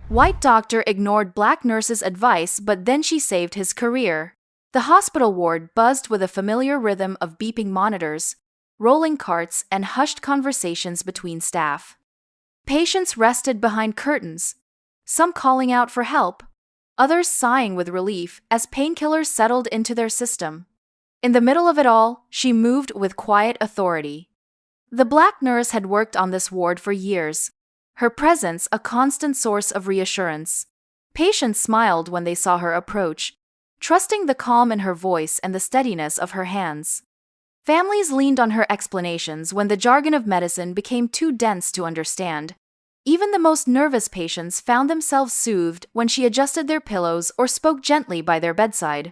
White doctor ignored black nurse's advice, but then she saved his career. The hospital ward buzzed with a familiar rhythm of beeping monitors, rolling carts, and hushed conversations between staff. Patients rested behind curtains, some calling out for help, others sighing with relief as painkillers settled into their system. In the middle of it all, she moved with quiet authority. The black nurse had worked on this ward for years, her presence a constant source of reassurance. Patients smiled when they saw her approach, trusting the calm in her voice and the steadiness of her hands. Families leaned on her explanations when the jargon of medicine became too dense to understand. Even the most nervous patients found themselves soothed when she adjusted their pillows or spoke gently by their bedside.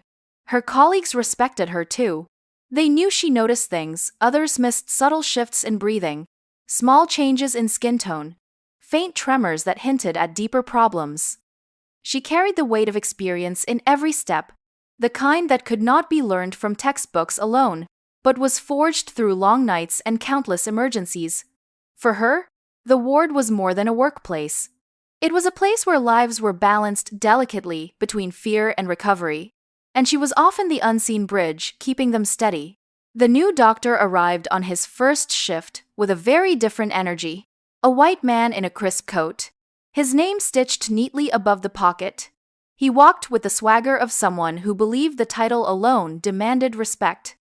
Her colleagues respected her too. They knew she noticed things others missed: subtle shifts in breathing, small changes in skin tone, faint tremors that hinted at deeper problems. She carried the weight of experience in every step, the kind that could not be learned from textbooks alone, but was forged through long nights and countless emergencies. For her, the ward was more than a workplace. It was a place where lives were balanced delicately between fear and recovery, and she was often the unseen bridge keeping them steady. The new doctor arrived on his first shift with a very different energy, a white man in a crisp coat, his name stitched neatly above the pocket. He walked with the swagger of someone who believed the title alone demanded respect.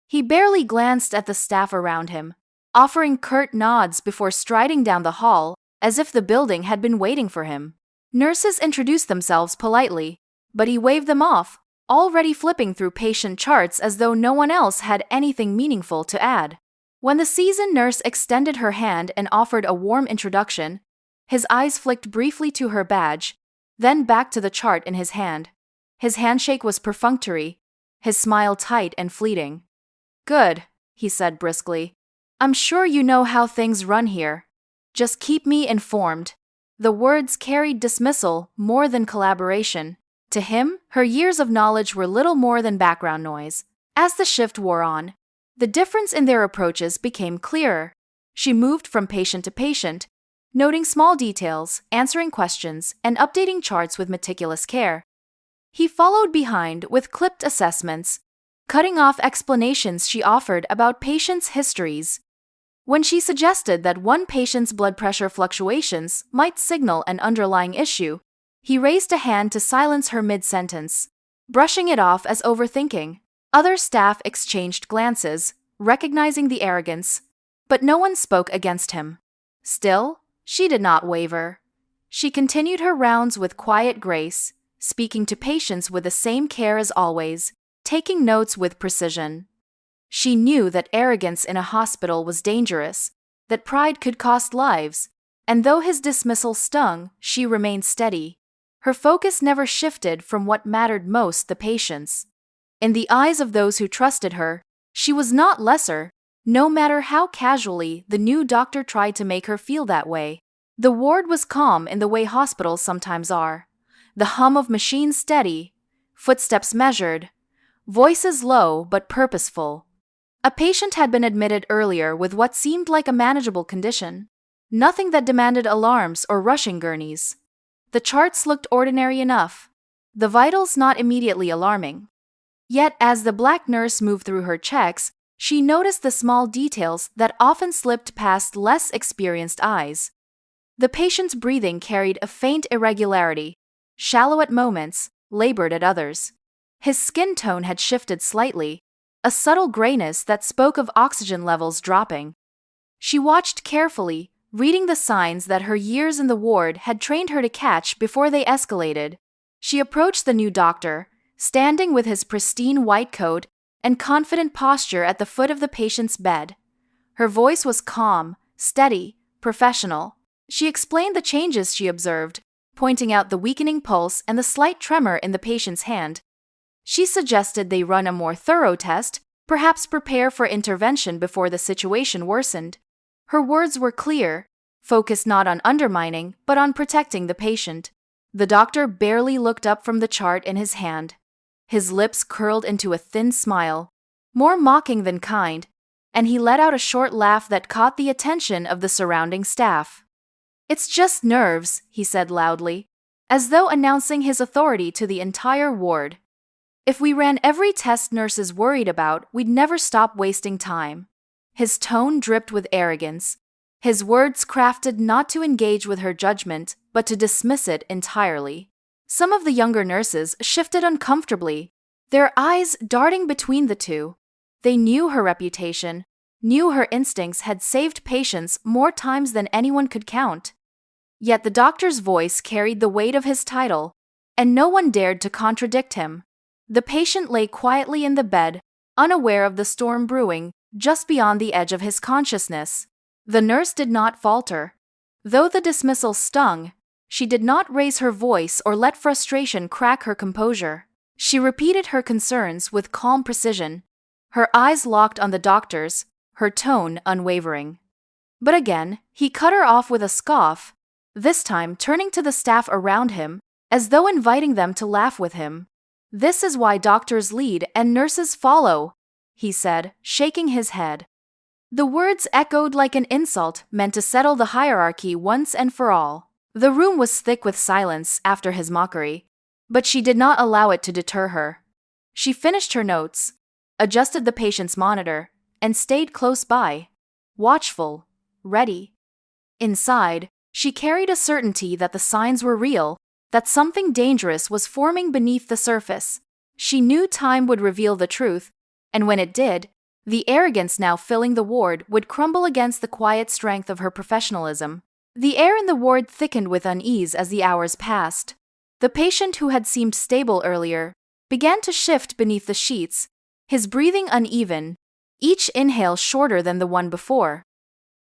He barely glanced at the staff around him, offering curt nods before striding down the hall as if the building had been waiting for him. Nurses introduced themselves politely, but he waved them off, already flipping through patient charts as though no one else had anything meaningful to add. When the seasoned nurse extended her hand and offered a warm introduction, his eyes flicked briefly to her badge, then back to the chart in his hand. His handshake was perfunctory, his smile tight and fleeting. "Good," he said briskly. "I'm sure you know how things run here. Just keep me informed." The words carried dismissal more than collaboration. To him, her years of knowledge were little more than background noise. As the shift wore on, the difference in their approaches became clearer. She moved from patient to patient, noting small details, answering questions, and updating charts with meticulous care. He followed behind with clipped assessments, cutting off explanations she offered about patients' histories. When she suggested that one patient's blood pressure fluctuations might signal an underlying issue, he raised a hand to silence her mid-sentence, brushing it off as overthinking. Other staff exchanged glances, recognizing the arrogance, but no one spoke against him. Still, she did not waver. She continued her rounds with quiet grace, speaking to patients with the same care as always, taking notes with precision. She knew that arrogance in a hospital was dangerous, that pride could cost lives, and though his dismissal stung, she remained steady. Her focus never shifted from what mattered most: the patients. In the eyes of those who trusted her, she was not lesser, no matter how casually the new doctor tried to make her feel that way. The ward was calm in the way hospitals sometimes are, the hum of machines steady, footsteps measured, voices low but purposeful. A patient had been admitted earlier with what seemed like a manageable condition, nothing that demanded alarms or rushing gurneys. The charts looked ordinary enough, the vitals not immediately alarming. Yet as the black nurse moved through her checks, she noticed the small details that often slipped past less experienced eyes. The patient's breathing carried a faint irregularity, shallow at moments, labored at others. His skin tone had shifted slightly, a subtle grayness that spoke of oxygen levels dropping. She watched carefully, reading the signs that her years in the ward had trained her to catch before they escalated. She approached the new doctor, standing with his pristine white coat and confident posture at the foot of the patient's bed. Her voice was calm, steady, professional. She explained the changes she observed, pointing out the weakening pulse and the slight tremor in the patient's hand. She suggested they run a more thorough test, perhaps prepare for intervention before the situation worsened. Her words were clear, focused not on undermining, but on protecting the patient. The doctor barely looked up from the chart in his hand. His lips curled into a thin smile, more mocking than kind, and he let out a short laugh that caught the attention of the surrounding staff. "It's just nerves," he said loudly. as though announcing his authority to the entire ward. If we ran every test nurses worried about, we'd never stop wasting time. His tone dripped with arrogance, his words crafted not to engage with her judgment, but to dismiss it entirely. Some of the younger nurses shifted uncomfortably, their eyes darting between the two. They knew her reputation, knew her instincts had saved patients more times than anyone could count. Yet the doctor's voice carried the weight of his title, and no one dared to contradict him. The patient lay quietly in the bed, unaware of the storm brewing, just beyond the edge of his consciousness. The nurse did not falter. Though the dismissal stung, she did not raise her voice or let frustration crack her composure. She repeated her concerns with calm precision, her eyes locked on the doctor's, her tone unwavering. But again, he cut her off with a scoff, this time turning to the staff around him, as though inviting them to laugh with him. "This is why doctors lead and nurses follow," he said, shaking his head. The words echoed like an insult meant to settle the hierarchy once and for all. The room was thick with silence after his mockery, but she did not allow it to deter her. She finished her notes, adjusted the patient's monitor, and stayed close by, watchful, ready. Inside, she carried a certainty that the signs were real, that something dangerous was forming beneath the surface. She knew time would reveal the truth, and when it did, the arrogance now filling the ward would crumble against the quiet strength of her professionalism. The air in the ward thickened with unease as the hours passed. The patient who had seemed stable earlier began to shift beneath the sheets, his breathing uneven, each inhale shorter than the one before.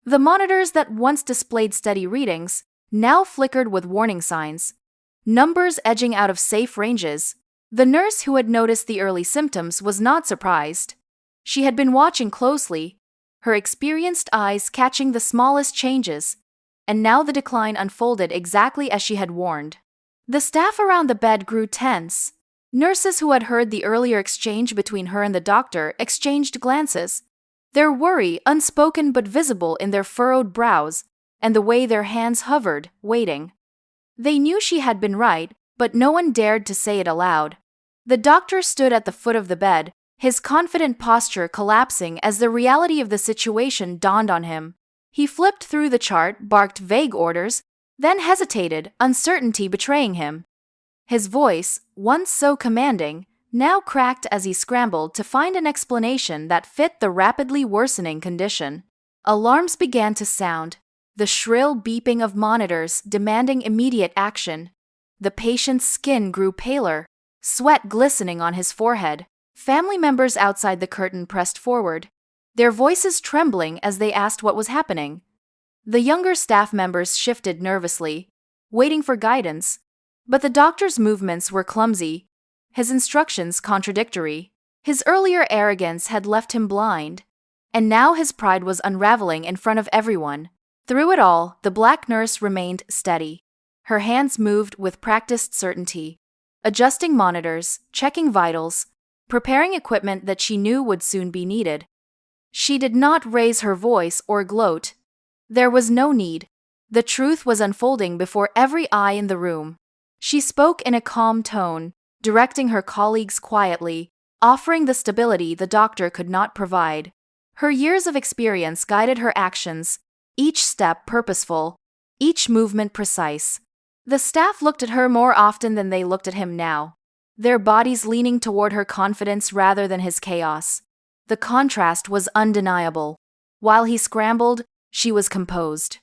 The monitors that once displayed steady readings now flickered with warning signs, numbers edging out of safe ranges. The nurse who had noticed the early symptoms was not surprised. She had been watching closely, her experienced eyes catching the smallest changes, and now the decline unfolded exactly as she had warned. The staff around the bed grew tense. Nurses who had heard the earlier exchange between her and the doctor exchanged glances, their worry unspoken but visible in their furrowed brows and the way their hands hovered, waiting. They knew she had been right, but no one dared to say it aloud. The doctor stood at the foot of the bed, his confident posture collapsing as the reality of the situation dawned on him. He flipped through the chart, barked vague orders, then hesitated, uncertainty betraying him. His voice, once so commanding, now cracked as he scrambled to find an explanation that fit the rapidly worsening condition. Alarms began to sound, the shrill beeping of monitors demanding immediate action. The patient's skin grew paler, sweat glistening on his forehead. Family members outside the curtain pressed forward, their voices trembling as they asked what was happening. The younger staff members shifted nervously, waiting for guidance, but the doctor's movements were clumsy, his instructions contradictory. His earlier arrogance had left him blind, and now his pride was unraveling in front of everyone. Through it all, the black nurse remained steady. Her hands moved with practiced certainty, adjusting monitors, checking vitals, preparing equipment that she knew would soon be needed. She did not raise her voice or gloat. There was no need. The truth was unfolding before every eye in the room. She spoke in a calm tone, directing her colleagues quietly, offering the stability the doctor could not provide. Her years of experience guided her actions, each step purposeful, each movement precise. The staff looked at her more often than they looked at him now, their bodies leaning toward her confidence rather than his chaos. The contrast was undeniable. While he scrambled, she was composed.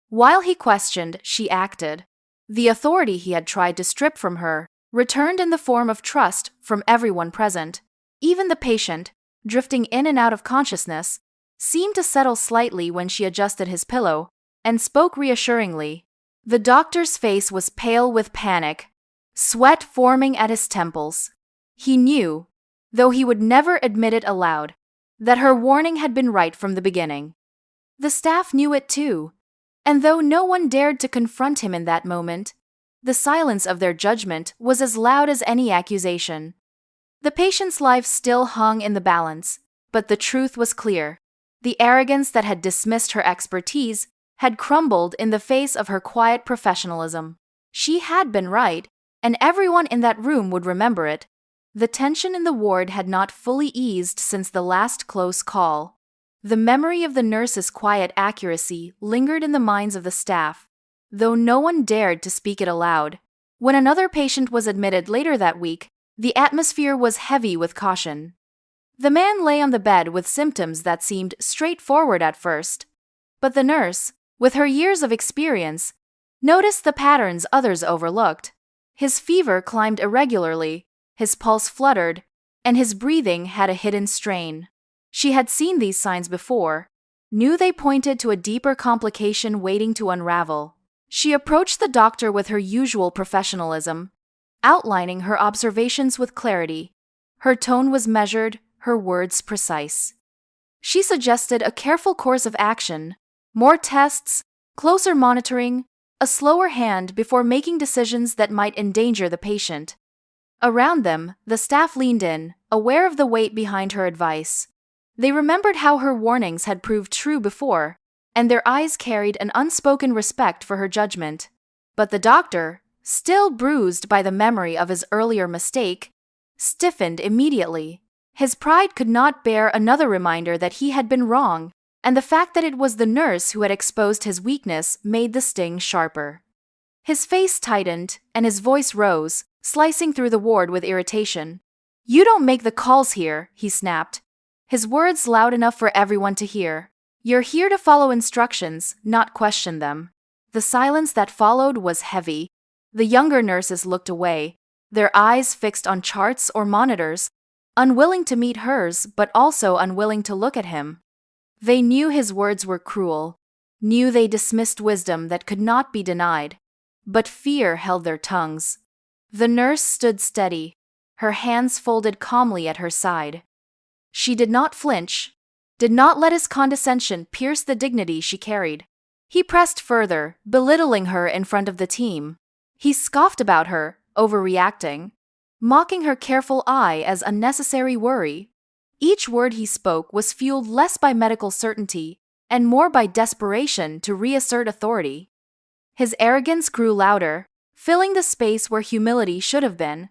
While he questioned, she acted. The authority he had tried to strip from her returned in the form of trust from everyone present. Even the patient, drifting in and out of consciousness, seemed to settle slightly when she adjusted his pillow and spoke reassuringly. The doctor's face was pale with panic, sweat forming at his temples. He knew, though he would never admit it aloud, that her warning had been right from the beginning. The staff knew it too, and though no one dared to confront him in that moment, the silence of their judgment was as loud as any accusation. The patient's life still hung in the balance, but the truth was clear. The arrogance that had dismissed her expertise had crumbled in the face of her quiet professionalism. She had been right, and everyone in that room would remember it. The tension in the ward had not fully eased since the last close call. The memory of the nurse's quiet accuracy lingered in the minds of the staff, though no one dared to speak it aloud. When another patient was admitted later that week, the atmosphere was heavy with caution. The man lay on the bed with symptoms that seemed straightforward at first. But the nurse, with her years of experience, noticed the patterns others overlooked. His fever climbed irregularly, his pulse fluttered, and his breathing had a hidden strain. She had seen these signs before, knew they pointed to a deeper complication waiting to unravel. She approached the doctor with her usual professionalism, outlining her observations with clarity. Her tone was measured, her words precise. She suggested a careful course of action, more tests, closer monitoring, a slower hand before making decisions that might endanger the patient. Around them, the staff leaned in, aware of the weight behind her advice. They remembered how her warnings had proved true before, and their eyes carried an unspoken respect for her judgment. But the doctor, still bruised by the memory of his earlier mistake, stiffened immediately. His pride could not bear another reminder that he had been wrong, and the fact that it was the nurse who had exposed his weakness made the sting sharper. His face tightened, and his voice rose, slicing through the ward with irritation. "You don't make the calls here," he snapped, his words loud enough for everyone to hear. "You're here to follow instructions, not question them." The silence that followed was heavy. The younger nurses looked away, their eyes fixed on charts or monitors, unwilling to meet hers but also unwilling to look at him. They knew his words were cruel, knew they dismissed wisdom that could not be denied, but fear held their tongues. The nurse stood steady, her hands folded calmly at her side. She did not flinch, did not let his condescension pierce the dignity she carried. He pressed further, belittling her in front of the team. He scoffed about her, overreacting, mocking her careful eye as unnecessary worry. Each word he spoke was fueled less by medical certainty and more by desperation to reassert authority. His arrogance grew louder, filling the space where humility should have been.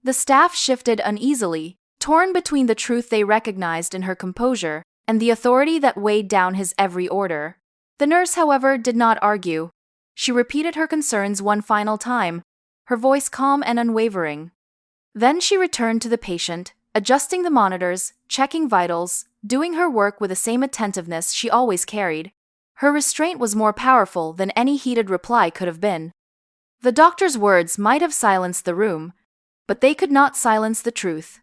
The staff shifted uneasily, torn between the truth they recognized in her composure and the authority that weighed down his every order. The nurse, however, did not argue. She repeated her concerns one final time, her voice calm and unwavering. Then she returned to the patient, adjusting the monitors, checking vitals, doing her work with the same attentiveness she always carried. Her restraint was more powerful than any heated reply could have been. The doctor's words might have silenced the room, but they could not silence the truth.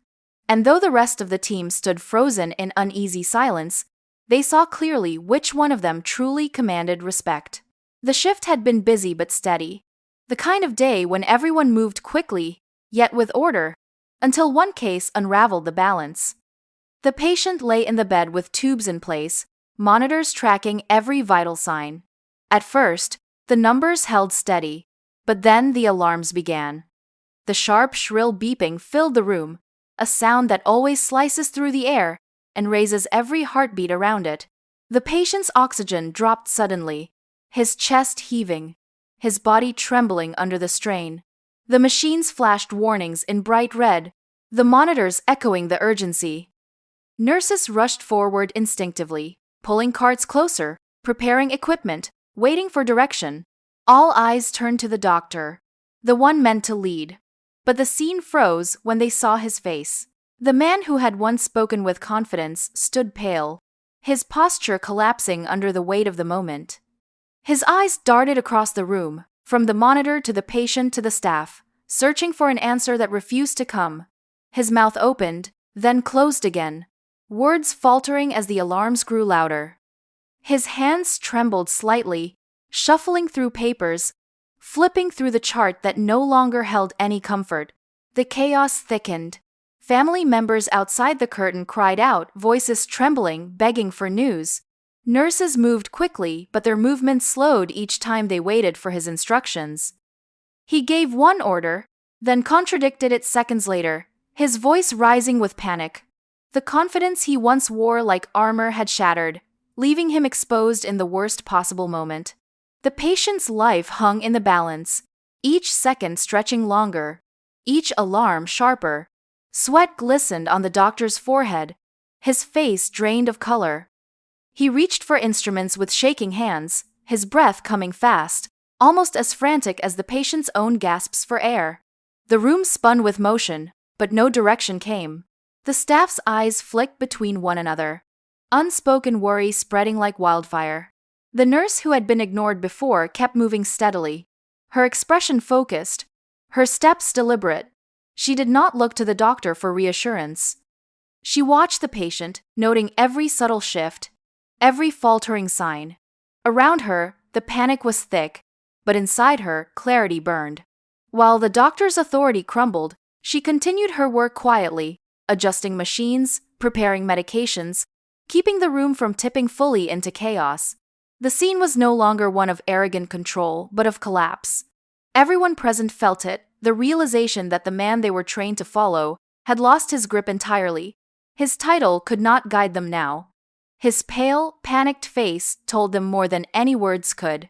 And though the rest of the team stood frozen in uneasy silence, they saw clearly which one of them truly commanded respect. The shift had been busy but steady, the kind of day when everyone moved quickly, yet with order, until one case unraveled the balance. The patient lay in the bed with tubes in place, monitors tracking every vital sign. At first, the numbers held steady, but then the alarms began. The sharp, shrill beeping filled the room, a sound that always slices through the air and raises every heartbeat around it. The patient's oxygen dropped suddenly, his chest heaving, his body trembling under the strain. The machines flashed warnings in bright red, the monitors echoing the urgency. Nurses rushed forward instinctively, pulling carts closer, preparing equipment, waiting for direction. All eyes turned to the doctor, the one meant to lead. But the scene froze when they saw his face. The man who had once spoken with confidence stood pale, his posture collapsing under the weight of the moment. His eyes darted across the room, from the monitor to the patient to the staff, searching for an answer that refused to come. His mouth opened, then closed again, words faltering as the alarms grew louder. His hands trembled slightly, shuffling through papers, flipping through the chart that no longer held any comfort. The chaos thickened. Family members outside the curtain cried out, voices trembling, begging for news. Nurses moved quickly, but their movements slowed each time they waited for his instructions. He gave one order, then contradicted it seconds later, his voice rising with panic. The confidence he once wore like armor had shattered, leaving him exposed in the worst possible moment. The patient's life hung in the balance, each second stretching longer, each alarm sharper. Sweat glistened on the doctor's forehead, his face drained of color. He reached for instruments with shaking hands, his breath coming fast, almost as frantic as the patient's own gasps for air. The room spun with motion, but no direction came. The staff's eyes flicked between one another, unspoken worry spreading like wildfire. The nurse who had been ignored before kept moving steadily, her expression focused, her steps deliberate. She did not look to the doctor for reassurance. She watched the patient, noting every subtle shift, every faltering sign. Around her, the panic was thick, but inside her, clarity burned. While the doctor's authority crumbled, she continued her work quietly, adjusting machines, preparing medications, keeping the room from tipping fully into chaos. The scene was no longer one of arrogant control, but of collapse. Everyone present felt it, the realization that the man they were trained to follow had lost his grip entirely. His title could not guide them now. His pale, panicked face told them more than any words could.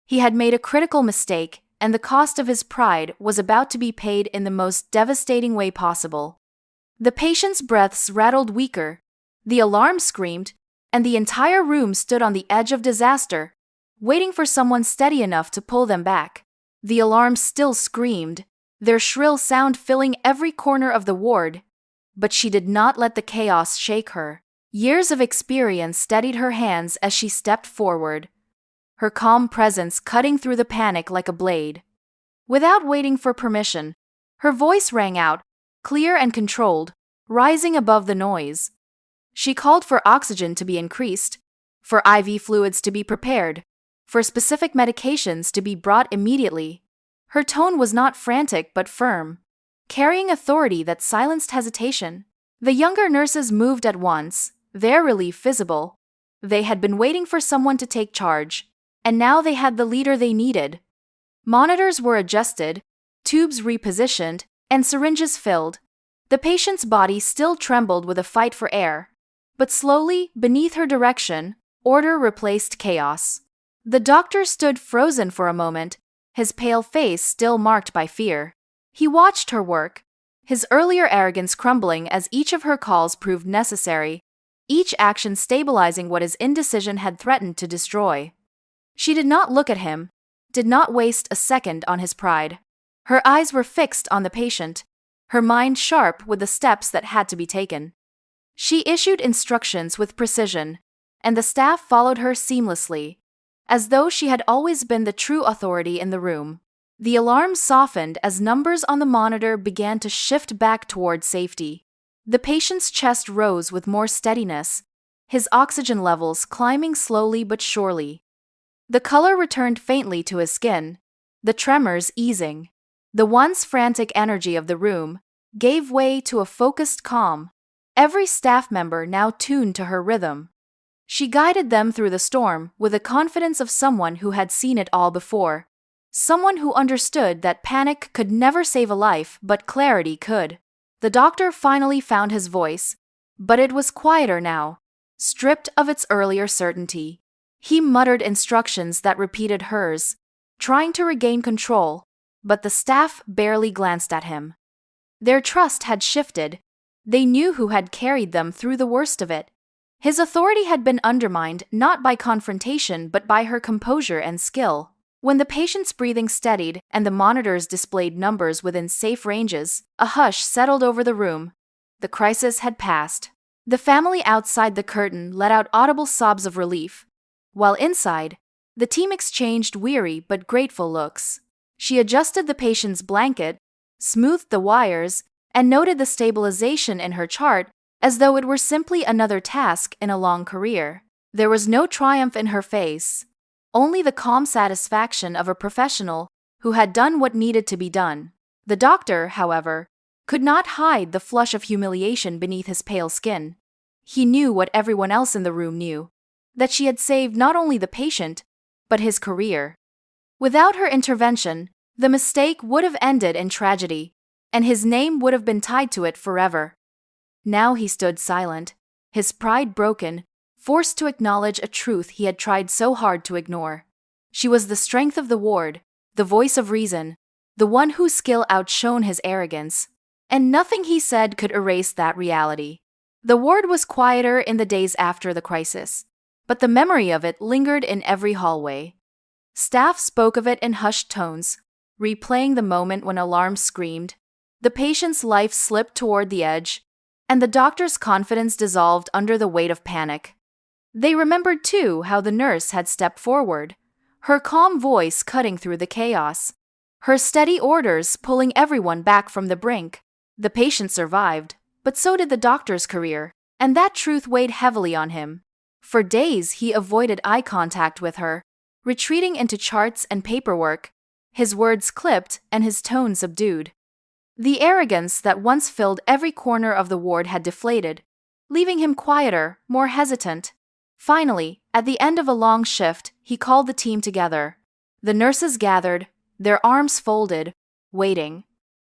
He had made a critical mistake, and the cost of his pride was about to be paid in the most devastating way possible. The patient's breaths rattled weaker, the alarm screamed, and the entire room stood on the edge of disaster, waiting for someone steady enough to pull them back. The alarms still screamed, their shrill sound filling every corner of the ward. But she did not let the chaos shake her. Years of experience steadied her hands as she stepped forward, her calm presence cutting through the panic like a blade. Without waiting for permission, her voice rang out, clear and controlled, rising above the noise. She called for oxygen to be increased, for IV fluids to be prepared, for specific medications to be brought immediately. Her tone was not frantic but firm, carrying authority that silenced hesitation. The younger nurses moved at once, their relief visible. They had been waiting for someone to take charge, and now they had the leader they needed. Monitors were adjusted, tubes repositioned, and syringes filled. The patient's body still trembled with a fight for air. But slowly, beneath her direction, order replaced chaos. The doctor stood frozen for a moment, his pale face still marked by fear. He watched her work, his earlier arrogance crumbling as each of her calls proved necessary, each action stabilizing what his indecision had threatened to destroy. She did not look at him, did not waste a second on his pride. Her eyes were fixed on the patient, her mind sharp with the steps that had to be taken. She issued instructions with precision, and the staff followed her seamlessly, as though she had always been the true authority in the room. The alarm softened as numbers on the monitor began to shift back toward safety. The patient's chest rose with more steadiness, his oxygen levels climbing slowly but surely. The color returned faintly to his skin, the tremors easing. The once frantic energy of the room gave way to a focused calm, every staff member now tuned to her rhythm. She guided them through the storm with the confidence of someone who had seen it all before, someone who understood that panic could never save a life but clarity could. The doctor finally found his voice, but it was quieter now, stripped of its earlier certainty. He muttered instructions that repeated hers, trying to regain control, but the staff barely glanced at him. Their trust had shifted. They knew who had carried them through the worst of it. His authority had been undermined not by confrontation but by her composure and skill. When the patient's breathing steadied and the monitors displayed numbers within safe ranges, a hush settled over the room. The crisis had passed. The family outside the curtain let out audible sobs of relief, while inside, the team exchanged weary but grateful looks. She adjusted the patient's blanket, smoothed the wires, and noted the stabilization in her chart as though it were simply another task in a long career. There was no triumph in her face, only the calm satisfaction of a professional who had done what needed to be done. The doctor, however, could not hide the flush of humiliation beneath his pale skin. He knew what everyone else in the room knew, that she had saved not only the patient, but his career. Without her intervention, the mistake would have ended in tragedy, and his name would have been tied to it forever. Now he stood silent, his pride broken, forced to acknowledge a truth he had tried so hard to ignore. She was the strength of the ward, the voice of reason, the one whose skill outshone his arrogance. And nothing he said could erase that reality. The ward was quieter in the days after the crisis, but the memory of it lingered in every hallway. Staff spoke of it in hushed tones, replaying the moment when alarms screamed, the patient's life slipped toward the edge, and the doctor's confidence dissolved under the weight of panic. They remembered, too, how the nurse had stepped forward, her calm voice cutting through the chaos, her steady orders pulling everyone back from the brink. The patient survived, but so did the doctor's career, and that truth weighed heavily on him. For days he avoided eye contact with her, retreating into charts and paperwork, his words clipped and his tone subdued. The arrogance that once filled every corner of the ward had deflated, leaving him quieter, more hesitant. Finally, at the end of a long shift, he called the team together. The nurses gathered, their arms folded, waiting.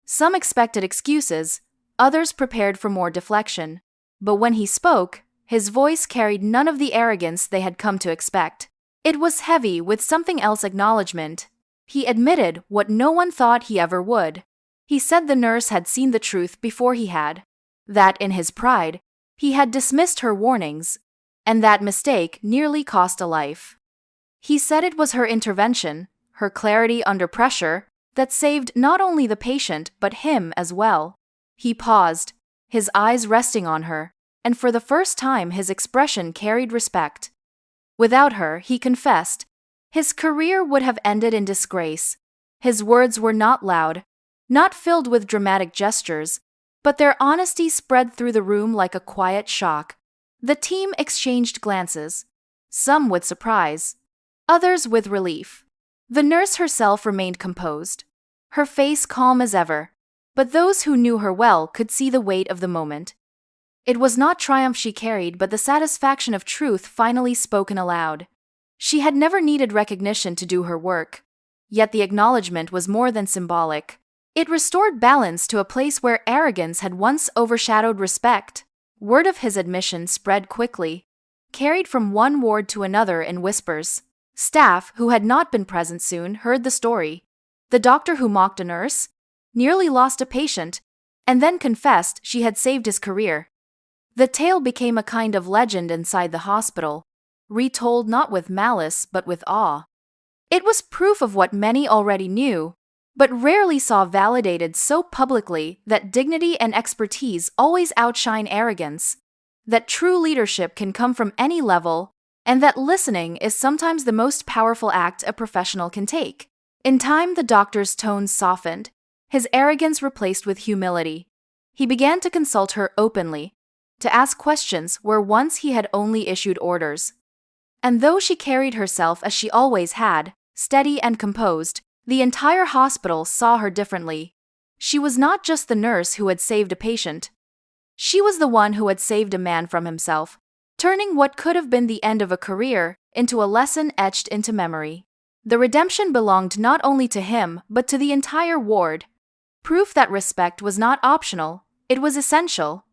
Some expected excuses, others prepared for more deflection. But when he spoke, his voice carried none of the arrogance they had come to expect. It was heavy with something else: acknowledgement. He admitted what no one thought he ever would. He said the nurse had seen the truth before he had, that in his pride, he had dismissed her warnings, and that mistake nearly cost a life. He said it was her intervention, her clarity under pressure, that saved not only the patient but him as well. He paused, his eyes resting on her, and for the first time his expression carried respect. Without her, he confessed, his career would have ended in disgrace. His words were not loud, not filled with dramatic gestures, but their honesty spread through the room like a quiet shock. The team exchanged glances, some with surprise, others with relief. The nurse herself remained composed, her face calm as ever, but those who knew her well could see the weight of the moment. It was not triumph she carried, but the satisfaction of truth finally spoken aloud. She had never needed recognition to do her work, yet the acknowledgement was more than symbolic. It restored balance to a place where arrogance had once overshadowed respect. Word of his admission spread quickly, carried from one ward to another in whispers. Staff who had not been present soon heard the story. The doctor who mocked a nurse, nearly lost a patient, and then confessed she had saved his career. The tale became a kind of legend inside the hospital, retold not with malice but with awe. It was proof of what many already knew, but rarely saw validated so publicly, that dignity and expertise always outshine arrogance, that true leadership can come from any level, and that listening is sometimes the most powerful act a professional can take. In time, the doctor's tone softened, his arrogance replaced with humility. He began to consult her openly, to ask questions where once he had only issued orders. And though she carried herself as she always had, steady and composed, the entire hospital saw her differently. She was not just the nurse who had saved a patient. She was the one who had saved a man from himself, turning what could have been the end of a career into a lesson etched into memory. The redemption belonged not only to him but to the entire ward. Proof that respect was not optional, it was essential.